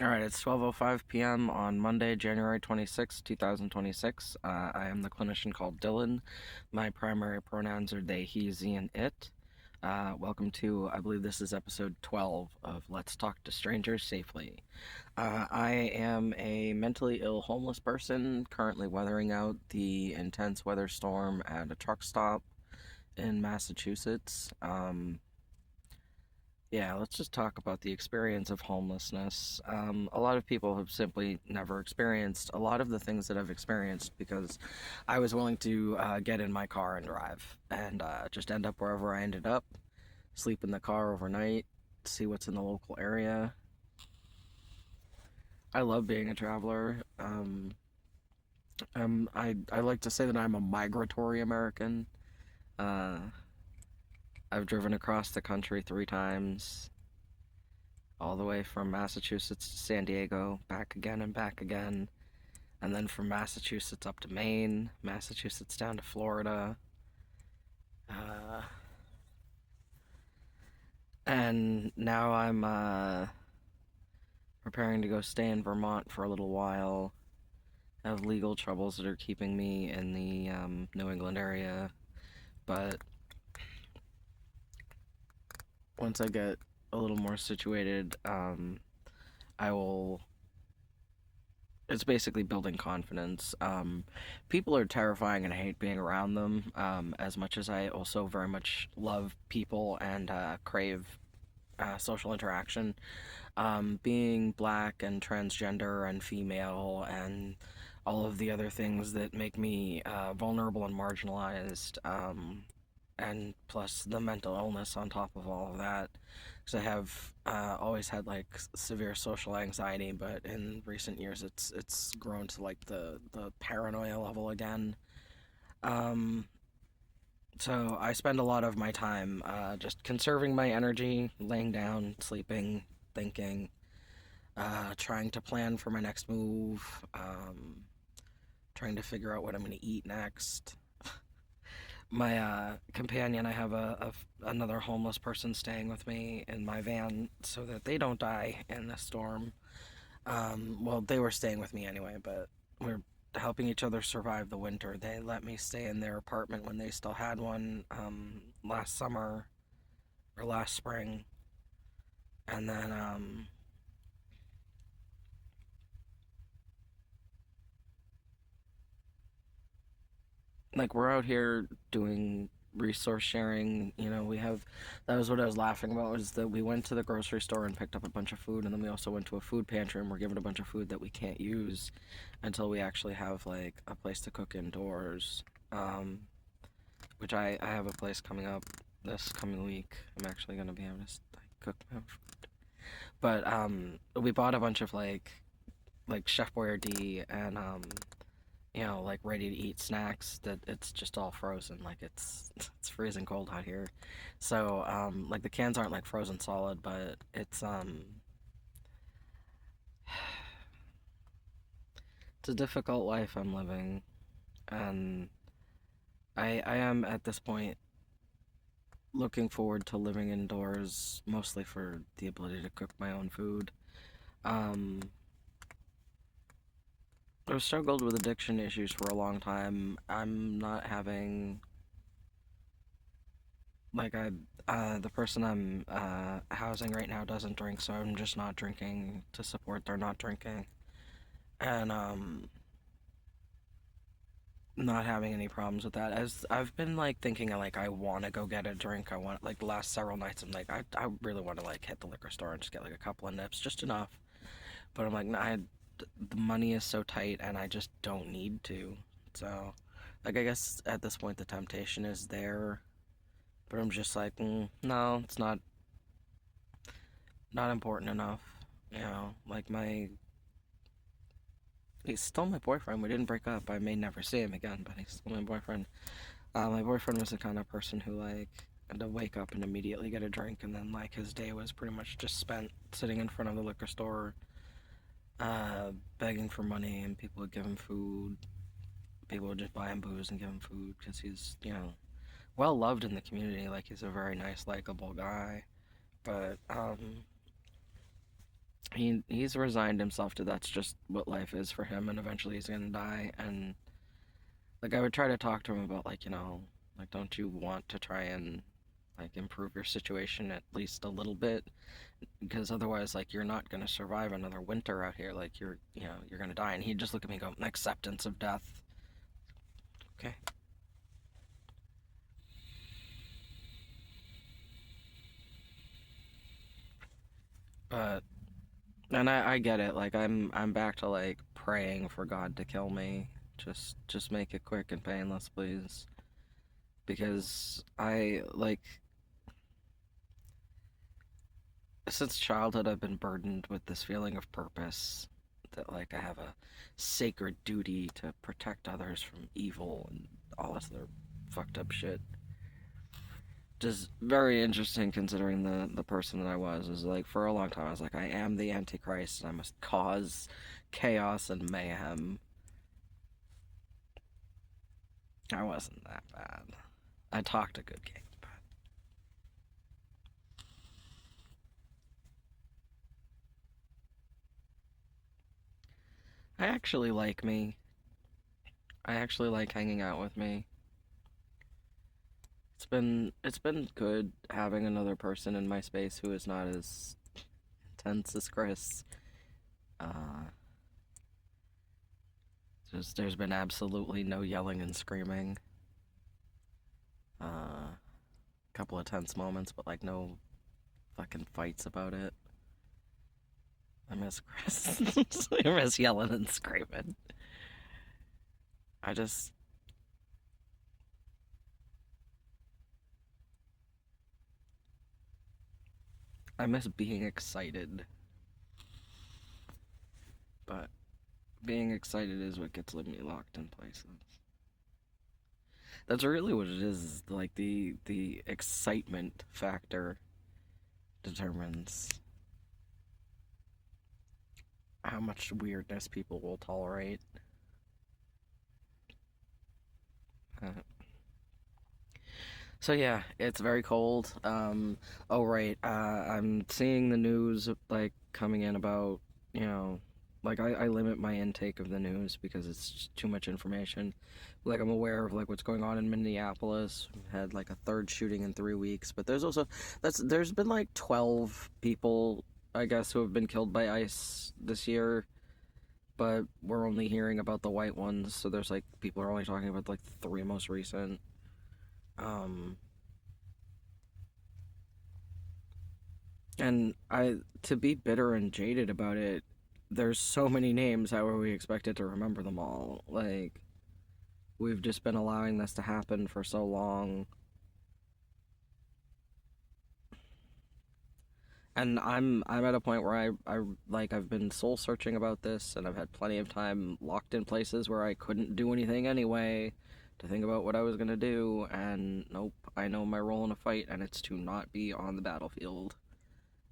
All right, it's 12:05 p.m. on Monday, January 26th, 2026. I am the clinician called Dylan. My primary pronouns are they, he, ze, and it. Welcome to, I believe this is episode 12 of Let's Talk to Strangers Safely. I am a mentally ill homeless person currently weathering out the intense weather storm at a truck stop in Massachusetts. Yeah, let's just talk about the experience of homelessness. A lot of people have simply never experienced a lot of the things that I've experienced because I was willing to get in my car and drive and just end up wherever I ended up, sleep in the car overnight, see what's in the local area. I love being a traveler. I like to say that I'm a migratory American. Uh, I've driven across the country 3 times, all the way from Massachusetts to San Diego, back again and back again, and then from Massachusetts up to Maine, Massachusetts down to Florida, uh, and now I'm preparing to go stay in Vermont for a little while. I have legal troubles that are keeping me in the New England area, but once I get a little more situated, I will it's basically building confidence. People are terrifying and I hate being around them as much as I also very much love people and crave social interaction. Being black and transgender and female and all of the other things that make me vulnerable and marginalized, and plus the mental illness on top of all of that, because I have always had like severe social anxiety, but in recent years it's grown to like the paranoia level again. Um, so I spend a lot of my time just conserving my energy, laying down, sleeping, thinking, trying to plan for my next move, trying to figure out what I'm going to eat next. My companion, I have another homeless person staying with me in my van so that they don't die in the storm. Well, they were staying with me anyway, but we're helping each other survive the winter. They let me stay in their apartment when they still had one last summer or last spring, and then like we're out here doing resource sharing. We have that was what I was laughing about, was that we went to the grocery store and picked up a bunch of food, and then we also went to a food pantry and we're given a bunch of food that we can't use until we actually have like a place to cook indoors. um which I have a place coming up this coming week. I'm actually going to be able to like cook my own food, but we bought a bunch of like Chef Boyardee and like ready to eat snacks that it's just all frozen. Like it's freezing cold out here. So like the cans aren't like frozen solid, but it's a difficult life I'm living, and I am at this point looking forward to living indoors mostly for the ability to cook my own food. Um I've struggled with addiction issues for a long time. I'm not having like I the person I'm housing right now doesn't drink, so I'm just not drinking to support their not drinking, and not having any problems with that. As I've been like thinking, like I want to go get a drink. I want like the last several nights. I'm like I really want to like hit the liquor store and just get like a couple of nips, just enough. But I'm like, nah, the money is so tight, and I just don't need to. So, like I guess at this point the temptation is there, but I'm just like, no, it's not important enough. Like he's still my boyfriend. We didn't break up. I may never see him again, but he's still my boyfriend. My boyfriend was the kind of person who like had to wake up and immediately get a drink, and then like his day was pretty much just spent sitting in front of the liquor store, begging for money, and people would give him food. People would just buy him booze and give him food because he's well loved in the community. Like he's a very nice, likable guy, but he's resigned himself to that's just what life is for him, and eventually he's gonna die. And like I would try to talk to him about like like don't you want to try and like improve your situation at least a little bit, because otherwise like you're not gonna survive another winter out here. Like you're gonna die. And he'd just look at me and go, acceptance of death. Okay. But and I get it. Like I'm back to like praying for God to kill me. Just make it quick and painless, please. Because I like since childhood I've been burdened with this feeling of purpose, that like I have a sacred duty to protect others from evil and all this other fucked up shit. Just very interesting considering the person that I was. Is like for a long time I was like, I am the Antichrist and I must cause chaos and mayhem. I wasn't that bad. I talked a good game, but I actually like me. I actually like hanging out with me. It's been good having another person in my space who is not as intense as Chris. Uh, there's been absolutely no yelling and screaming. A couple of tense moments, but like no fucking fights about it. I miss Chris. I miss yelling and screaming. I just I miss being excited, but being excited is what gets me locked in places. That's really what it is. Like the excitement factor determines how much weirdness people will tolerate. Uh, so yeah, it's very cold. Oh right, I'm seeing the news like coming in about you know, like I limit my intake of the news because it's just too much information. Like I'm aware of like what's going on in Minneapolis. Had like a third shooting in 3 weeks, but there's been like 12 people I guess who have been killed by ICE this year, but we're only hearing about the white ones. So there's like people are only talking about like the three most recent. Um, And I to be bitter and jaded about it, there's so many names, how are we expected to remember them all? Like we've just been allowing this to happen for so long. And I'm at a point where I like I've been soul searching about this and I've had plenty of time locked in places where I couldn't do anything anyway to think about what I was gonna do, and nope, I know my role in a fight and it's to not be on the battlefield.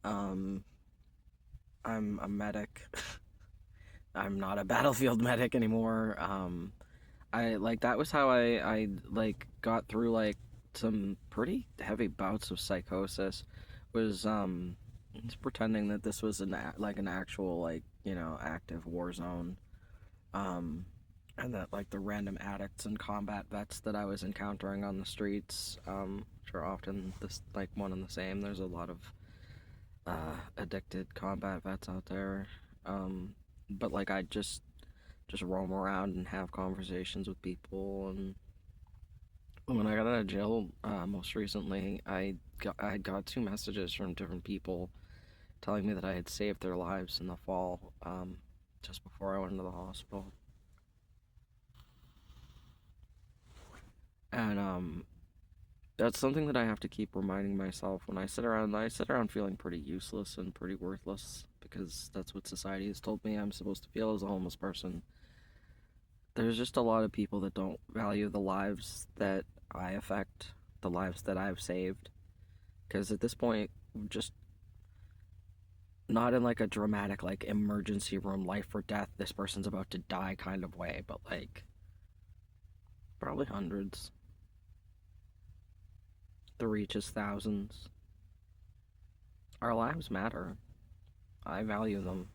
Um I'm a medic. I'm not a battlefield medic anymore. I like that was how I like got through like some pretty heavy bouts of psychosis. Was just pretending that this was like an actual like active war zone. Um, and that like the random addicts and combat vets that I was encountering on the streets, which are often this like one and the same. There's a lot of addicted combat vets out there. But like I just roam around and have conversations with people. And when I got out of jail most recently, I got two messages from different people telling me that I had saved their lives in the fall, just before I went into the hospital. And that's something that I have to keep reminding myself when I sit around. I sit around feeling pretty useless and pretty worthless because that's what society has told me I'm supposed to feel as a homeless person. There's just a lot of people that don't value the lives that I affect, the lives that I've saved. Because at this point, just not in like a dramatic, like emergency room, life or death, this person's about to die kind of way, but like probably hundreds. The reach is thousands. Our lives matter. I value them.